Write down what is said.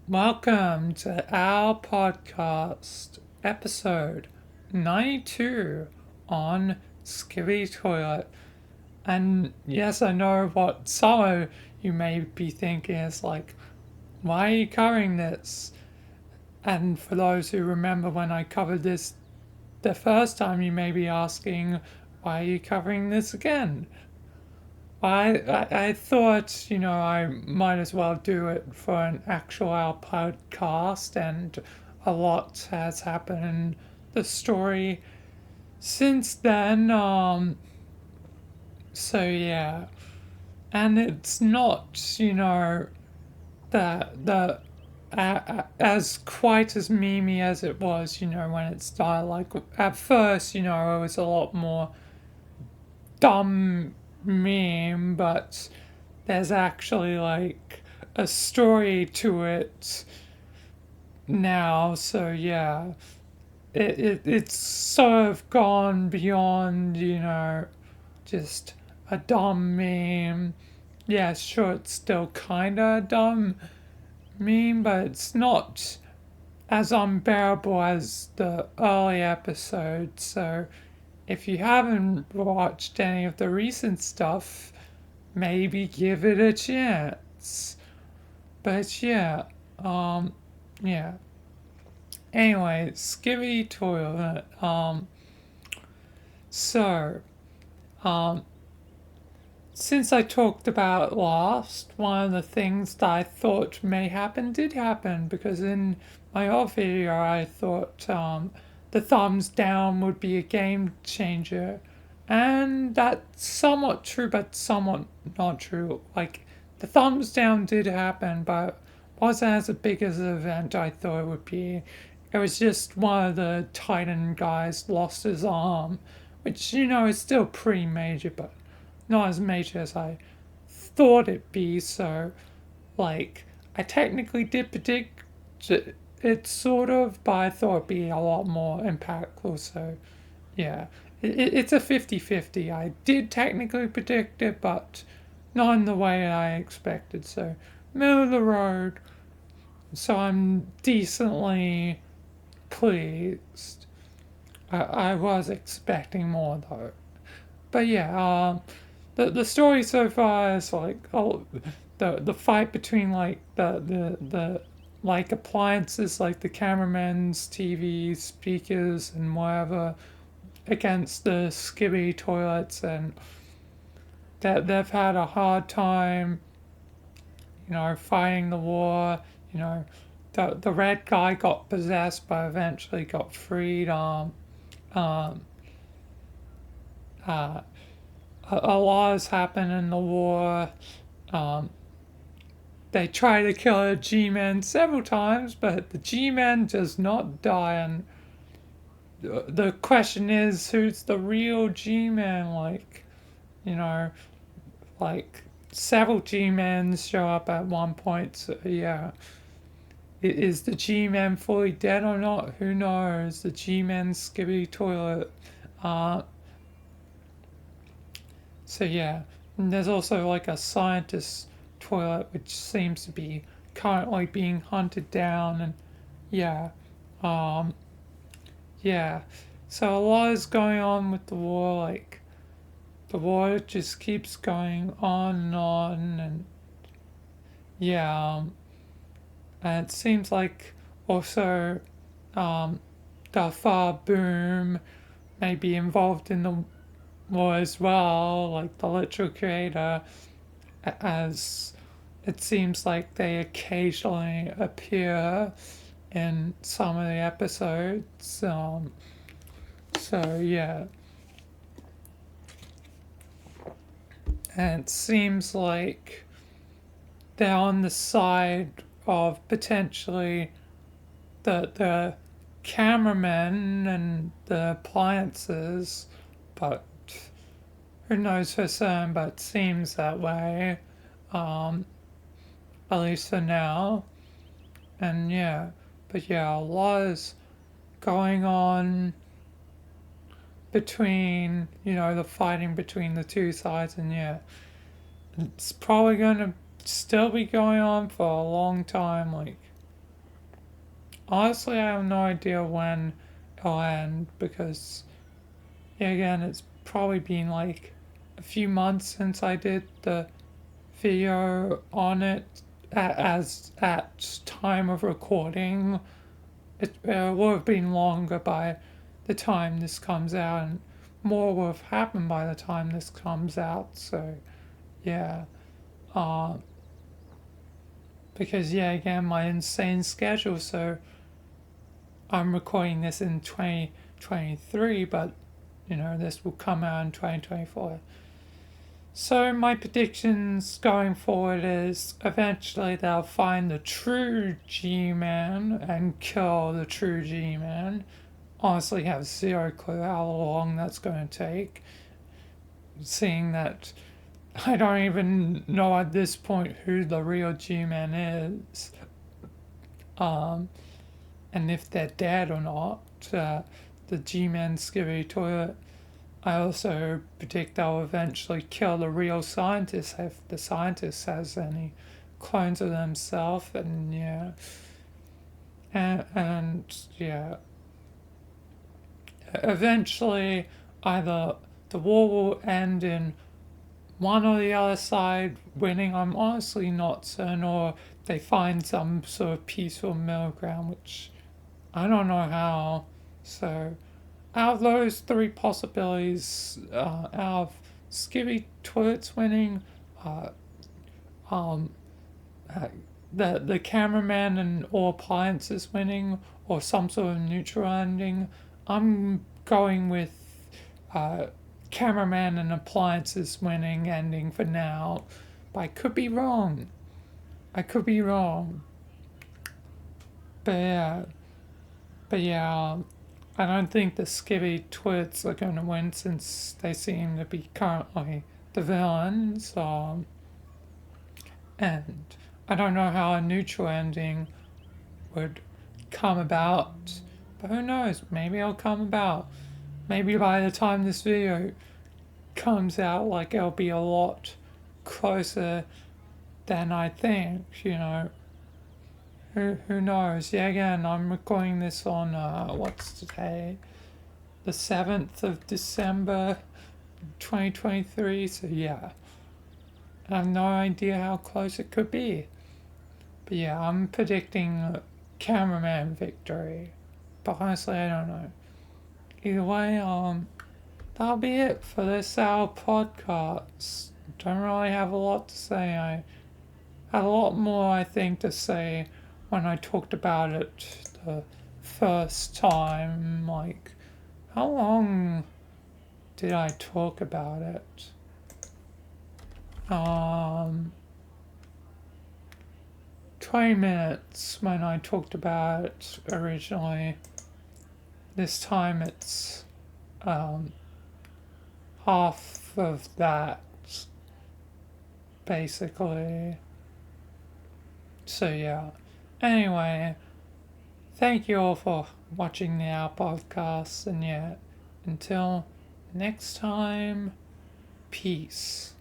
Welcome to our podcast, episode 92 on skibidi toilet. And yes, I know what some of you may be thinking is like, why are you covering this? And for those who remember when I covered this the first time, you may be asking, why are you covering this again? I thought, I might as well do it for an actual podcast, and a lot has happened in the story since then. So yeah, and it's not, the as quite as memey as it was, when it started. Like at first, it was a lot more dumb meme, but there's actually like a story to it now. So yeah, it's sort of gone beyond, just a dumb meme. Yeah, sure, it's still kind of a dumb meme, but it's not as unbearable as the early episodes. So if you haven't watched any of the recent stuff, maybe give it a chance. But yeah, um, yeah. Anyway, skibby toilet. So, um, since I talked about it last, one of the things that I thought may happen did happen, because in my old video I thought the thumbs down would be a game changer. And that's somewhat true, but somewhat not true. Like, the thumbs down did happen, but wasn't as big as an event I thought it would be. It was just one of the Titan guys lost his arm, which, is still pretty major, but not as major as I thought it'd be. So, like, I technically did predict it sort of, but I thought it'd be a lot more impactful. So, yeah, it's a 50-50. I did technically predict it, but not in the way I expected. So, middle of the road. So, I'm decently pleased. I was expecting more though. But yeah, the story so far is like, the fight between like the like appliances, like the cameraman's TV speakers and whatever, against the skibby toilets, and that they've had a hard time, fighting the war. You know, the red guy got possessed, but eventually got freed. Um, uh, a lot has happened in the war. Um, they try to kill a G-Man several times, but the G-Man does not die. And the question is, who's the real G-Man? Like, you know, like several G-Mans show up at one point. So yeah, is the G-Man fully dead or not? Who knows? The G-Man skibby toilet. Uh, so yeah, and there's also like a scientist toilet which seems to be currently being hunted down, and yeah, um, yeah. So a lot is going on with the war. Like the war just keeps going on and on, and yeah, and it seems like also um, the far boom may be involved in the war as well, like the literal creator, as it seems like they occasionally appear in some of the episodes. So yeah, and it seems like they're on the side of potentially the cameramen and the appliances, but who knows for certain? But it seems that way, um, at least for now. And yeah, but yeah, a lot is going on between, the fighting between the two sides, and yeah, it's probably going to still be going on for a long time. Like, honestly, I have no idea when it'll end because, yeah, again, it's probably been like a few months since I did the video on it as at time of recording. It will have been longer by the time this comes out, and more will have happened by the time this comes out. So, yeah. Uh, because, yeah, again, my insane schedule. So, I'm recording this in 2023, but, this will come out in 2024. So, my predictions going forward is eventually they'll find the true G Man and kill the true G Man. Honestly, have zero clue how long that's going to take, seeing that I don't even know at this point who the real G Man is, um, and if they're dead or not. The G Man skibidi toilet. I also predict they'll eventually kill the real scientist if the scientist has any clones of themselves, and yeah, and yeah, eventually either the war will end in one or the other side winning. I'm honestly not certain, or they find some sort of peaceful middle ground, which I don't know how. So, out of those three possibilities, out of Skibby Toilets winning, uh, um, uh, the cameraman and all appliances winning, or some sort of neutral ending, I'm going with uh, cameraman and appliances winning ending for now. But I could be wrong. I could be wrong. But yeah, I don't think the Skibby Twits are going to win since they seem to be currently the villains. And I don't know how a neutral ending would come about. But who knows? Maybe it'll come about. Maybe by the time this video comes out, like it'll be a lot closer than I think. Who knows? Yeah, again, I'm recording this on, what's today? The 7th of December 2023. So, yeah, I have no idea how close it could be. But, yeah, I'm predicting cameraman victory. But honestly, I don't know. Either way, that'll be it for this hour podcast. Don't really have a lot to say. I had a lot more, I think, to say when I talked about it the first time. Like, how long did I talk about it? 20 minutes when I talked about it originally. This time it's half of that, basically. So, yeah. Anyway, thank you all for watching the Our podcast, and yeah, until next time, peace.